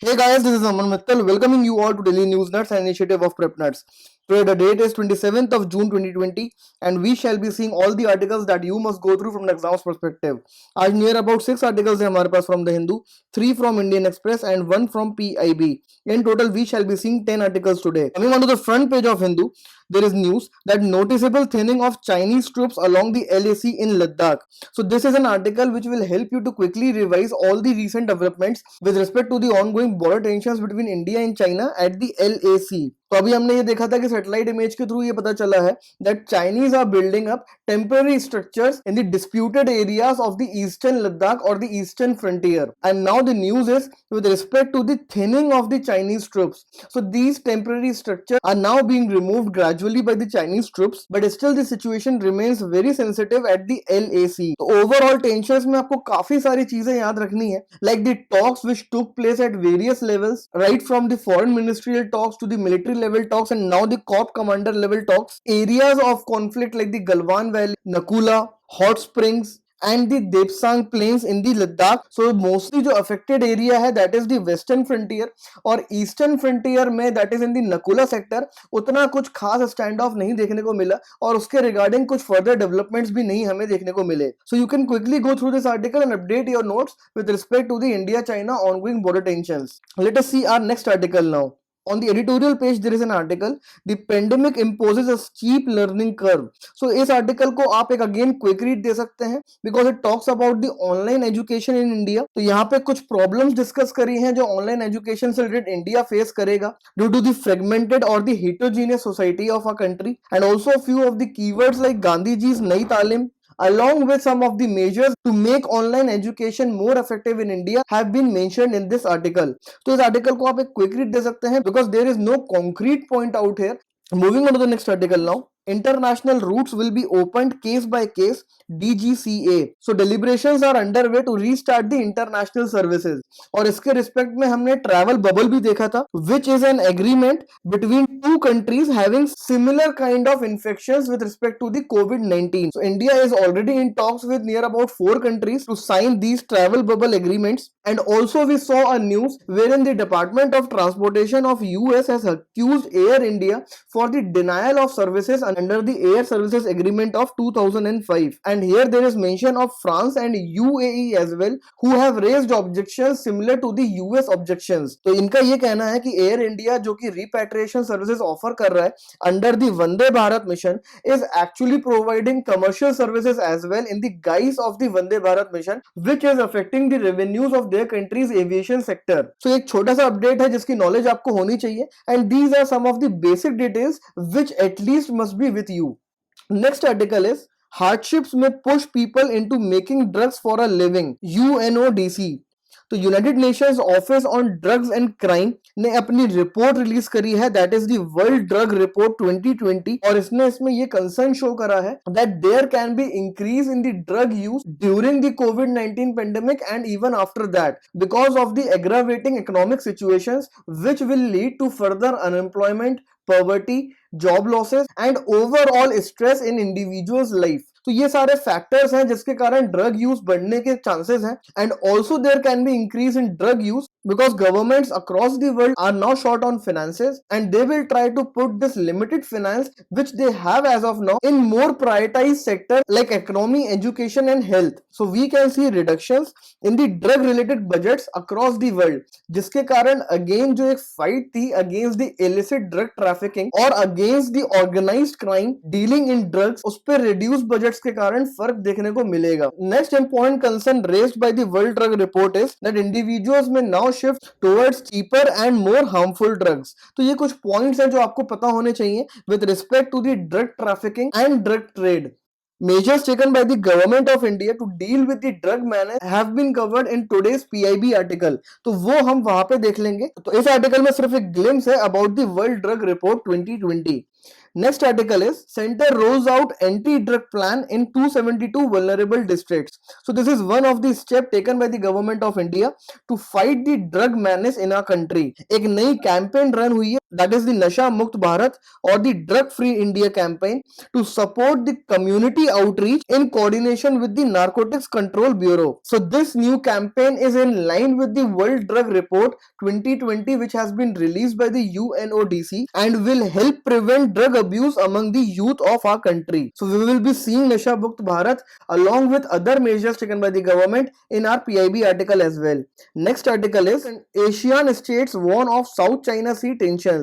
Hey guys, this is Aman Mittal welcoming you all to Daily News Nuts, an initiative of Prep Nuts. Today the date is 27th of June 2020 and we shall be seeing all the articles that you must go through from the exam's perspective. आज near about 6 articles हैं हमारे पास from the Hindu, 3 from Indian Express and 1 from PIB. In total we shall be seeing 10 articles today. Coming on to the front page of Hindu, there is news that noticeable thinning of Chinese troops along the LAC in Ladakh. So this is an article which will help you to quickly revise all the recent developments with respect to the ongoing border tensions between India and China at the LAC. तो अभी हमने ये देखा था कि satellite image के through ये पता चला है that Chinese are building up temporary structures in the disputed areas of the eastern Ladakh or the eastern frontier. And now the news is with respect to the thinning of the Chinese troops. So these temporary structures are now being removed gradually by the Chinese troops, but still the situation remains very sensitive at the LAC. तो overall tensions में आपको काफी सारी चीजें याद रखनी है, like the talks which took place at various levels, right from the foreign ministerial talks to the military level talks and now the corp commander level talks. Areas of conflict like the Galwan Valley, Nakula, Hot Springs and the Depsang plains in the Ladakh. So mostly जो affected area है that is the western frontier और eastern frontier में that is in the Nakula sector उतना कुछ खास stand off नहीं देखने को मिला और उसके regarding कुछ further developments भी नहीं हमें देखने को मिले. So you can quickly go through this article and update your notes with respect to the India-China ongoing border tensions. Let us see our next article now. On the editorial page there is an article, the pandemic imposes a steep learning curve. So इस article को आप एक again quick read दे सकते हैं because it talks about the online education in India. तो यहाँ पे कुछ problems discuss करी हैं जो online education से related India face करेगा due to the fragmented or the heterogeneous society of our country, and also a few of the keywords like Gandhi ji's नई तालीम along with some of the measures to make online education more effective in India have been mentioned in this article. तो इस article को आप एक quick read दे सकते हैं because there is no concrete point out here. Moving on to the next article now. International routes will be opened case by case, DGCA. So deliberations are underway to restart the international services. और इसके respect में हमने travel bubble भी देखा था, which is an agreement between two countries having similar kind of infections with respect to the COVID-19. So India is already in talks with near about 4 countries to sign these travel bubble agreements. And also we saw a news wherein the Department of Transportation of US has accused Air India for the denial of services under the Air Services Agreement of 2005. And here there is mention of France and UAE as well, who have raised objections similar to the US objections. तो इनका ये कहना है कि Air India जो कि repatriation services offer कर रहा है under the Vande Bharat mission is actually providing commercial services as well in the guise of the Vande Bharat mission, which is affecting the revenues of their country's aviation sector. So एक छोटा सा update है जिसकी knowledge आपको होनी चाहिए, and these are some of the basic details which at least must be with you. Next article is hardships may push people into making drugs for a living, UNODC. तो United Nations office on drugs and crime ने अपनी report release करी है, that is the world drug report 2020, और इसमें ये concern show करा है that there can be increase in the drug use during the कोविड-19 pandemic and even after that because of the aggravating economic situations which will lead to further unemployment, poverty, job losses and overall stress in individuals life. तो ये सारे factors हैं जिसके कारण drug use बढ़ने के chances हैं, and also there can be increase in drug use because governments across the world are now short on finances and they will try to put this limited finance which they have as of now in more prioritized sectors like economy, education and health. So we can see reductions in the drug related budgets across the world, जिसके कारण again जो एक fight थी against the illicit drug trafficking और against the organized crime dealing in drugs, उस पर reduced budgets के कारण फर्क देखने को मिलेगा. Next important concern raised by the World Drug Report is that individuals may now shift towards cheaper and more harmful drugs. तो ये कुछ पॉइंट्स हैं जो आपको पता होने चाहिए with respect to the drug trafficking and drug trade. Measures taken by the government of India to deal with the drug menace have been covered in today's PIB article. तो वो हम वहां पे देख लेंगे. तो इस आर्टिकल में सिर्फ एक ग्लिम्स है about the World Drug Report 2020. Next article is Center rolls out anti-drug plan in 272 vulnerable districts. So this is one of the steps taken by the government of India to fight the drug menace in our country. एक नई campaign run हुई है, that is the Nasha Mukt Bharat or the Drug Free India campaign to support the community outreach in coordination with the Narcotics Control Bureau. So this new campaign is in line with the World Drug Report 2020 which has been released by the UNODC and will help prevent drug abuse among the youth of our country. So we will be seeing Nasha Mukt Bharat along with other measures taken by the government in our PIB article as well. Next article is Asian states warn of South China Sea tensions.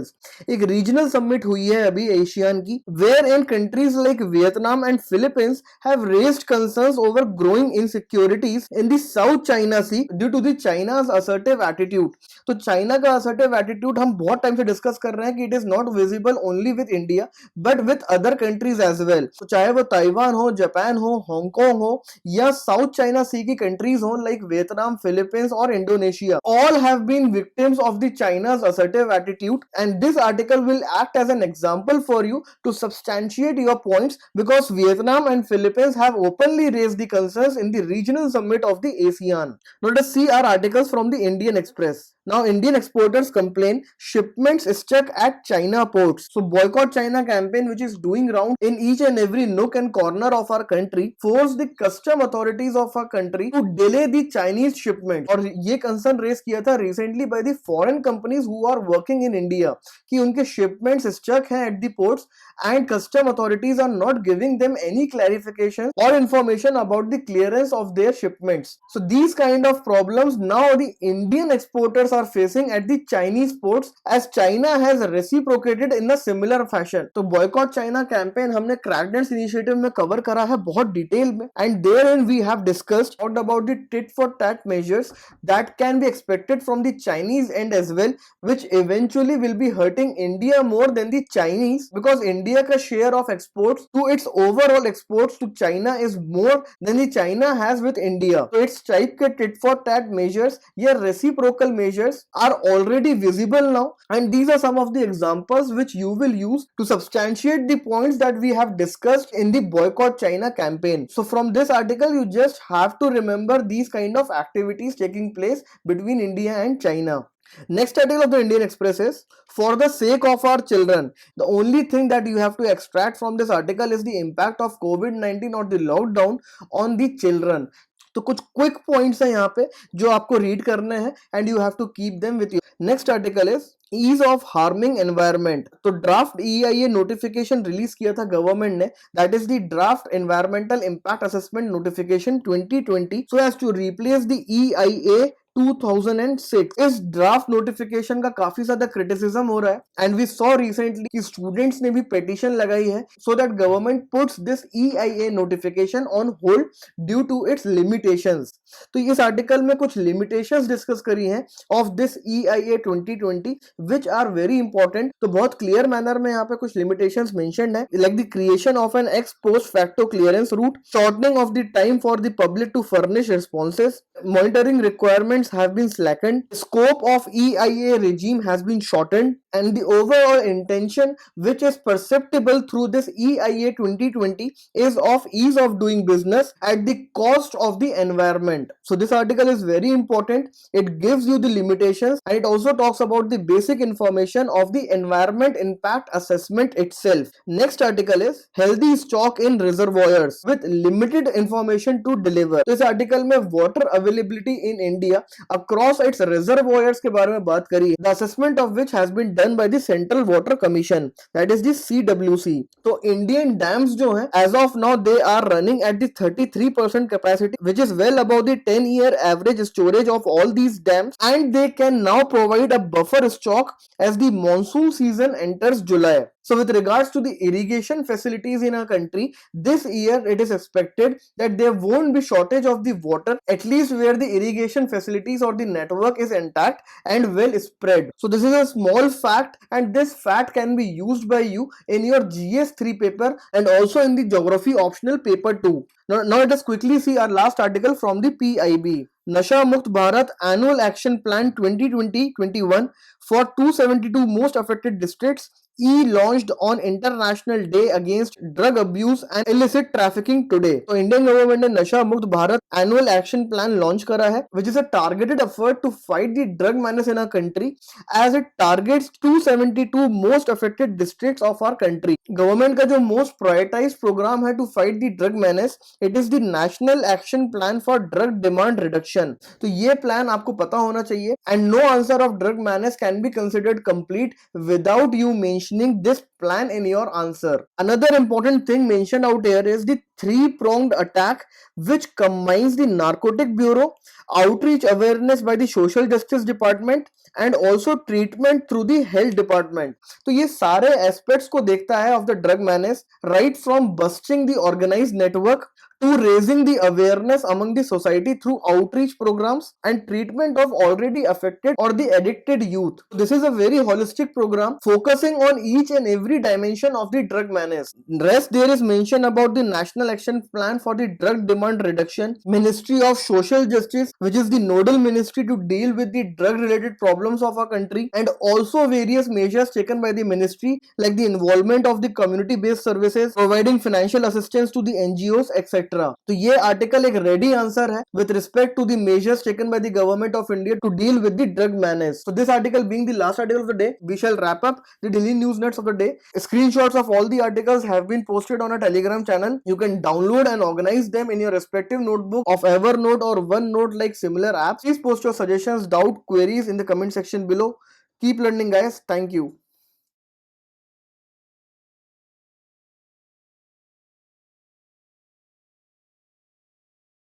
एक regional summit हुई है अभी Asian की, where in countries like Vietnam and Philippines have raised concerns over growing insecurities in the South China Sea due to the China's assertive attitude. तो China का assertive attitude हम बहुत time से discuss कर रहे हैं कि it is not visible only with India but with other countries as well. तो चाहे वो ताइवान हो, जापान हो, हांगकांग हो या साउथ चाइना सी की कंट्रीज हो लाइक वियतनाम, फिलीपींस और Indonesia, all have been victims of the China's assertive attitude, and this article will act as an example for you to substantiate your points because Vietnam and Philippines have openly raised the concerns in the regional summit of the ASEAN. Now let us see our articles from the Indian Express. Now Indian exporters complain shipments stuck at China ports. So boycott China campaign which is doing round in each and every nook and corner of our country forced the custom authorities of our country to delay the Chinese shipment. और ये concern raise किया था recently by the foreign companies who are working in India कि उनके shipments stuck हैं at the ports and custom authorities are not giving them any clarification or information about the clearance of their shipments. So these kind of problems now the Indian exporters are facing at the Chinese ports as China has reciprocated in a similar fashion. तो boycott China campaign हमने Crackdance initiative में cover करा है बहुत detail में, and therein we have discussed about the tit for tat measures that can be expected from the Chinese end as well, which eventually will be hurting India more than the Chinese because India का share of exports to its overall exports to China is more than the China has with India. So its type के tit for tat measures या reciprocal measures are already visible now, and these are some of the examples which you will use to substantiate the points that we have discussed in the boycott China campaign. So from this article you just have to remember these kind of activities taking place between India and China. Next article of the Indian Express is for the sake of our children. The only thing that you have to extract from this article is the impact of COVID-19 or the lockdown on the children. तो कुछ quick points हैं यहाँ पे जो आपको read करने हैं and you have to keep them with you. Next article is ease of harming environment. तो ड्राफ्ट EIA नोटिफिकेशन रिलीज किया था गवर्नमेंट ने, that is the draft environmental impact assessment notification 2020 so as to replace the EIA 2006. इस draft notification का काफी ज्यादा criticism हो रहा है एंड वी सॉ रिसेंटली कि स्टूडेंट्स ने भी पिटीशन लगाई है so that government puts this EIA notification on hold due to its limitations. तो इस आर्टिकल में कुछ लिमिटेशंस डिस्कस करी हैं of this EIA 2020 which are very important. तो बहुत क्लियर मैनर में यहाँ पे कुछ लिमिटेशंस मेंशन्ड है like the creation of an ex post facto clearance route, shortening of the time for the public to furnish responses, monitoring requirements have been slackened, scope of EIA regime has been shortened, and the overall intention which is perceptible through this EIA 2020 is of ease of doing business at the cost of the environment. So this article is very important. It gives you the limitations and it also talks about the basic information of the environment impact assessment itself. Next article is healthy stock in reservoirs with limited information to deliver. तो इस article में water availability in India across its reservoirs के बारे में बात करी है. The assessment of which has been done by the Central Water Commission, that is the CWC. तो Indian dams जो हैं as of now they are running at the 33% capacity which is well above the 10-year average storage of all these dams, and they can now provide a buffer stock as the monsoon season enters July. So with regards to the irrigation facilities in our country, this year it is expected that there won't be shortage of the water, at least where the irrigation facilities or the network is intact and well spread. So this is a small fact and this fact can be used by you in your GS3 paper and also in the geography optional paper 2. Now let us quickly see our last article from the PIB. Nasha Mukt Bharat Annual Action Plan 2020-21 for 272 most affected districts launched on International Day Against Drug Abuse and Illicit Trafficking today. तो Indian government ने नशा मुक्त Bharat annual action plan launch करा है, which is a targeted effort to fight the drug menace in our country as it targets 272 most affected districts of our country. Government का जो most prioritised programme है to fight the drug menace, it is the National Action Plan for Drug Demand Reduction. तो ये plan आपको पता होना चाहिए, and no answer of drug menace can be considered complete without you mentioning this plan in your answer. Another important thing mentioned out here is the three-pronged attack, which combines the Narcotic Bureau, outreach awareness by the Social Justice Department, and also treatment through the Health Department. तो ये सारे aspects को देखता है of the drug menace, right from busting the organized network to raising the awareness among the society through outreach programs and treatment of already affected or the addicted youth. This is a very holistic program focusing on each and every dimension of the drug menace. Rest there is mention about the National Action Plan for the Drug Demand Reduction, Ministry of Social Justice, which is the nodal ministry to deal with the drug related problems of our country, and also various measures taken by the ministry like the involvement of the community based services, providing financial assistance to the NGOs, etc. तो ये article एक ready answer है with respect to the measures taken by the government of India to deal with the drug menace. So this article being the last article of the day, we shall wrap up the daily news nuts of the day. Screenshots of all the articles have been posted on a Telegram channel. You can download and organize them in your respective notebook of Evernote or OneNote like similar apps. Please post your suggestions, doubt, queries in the comment section below. Keep learning guys. Thank you.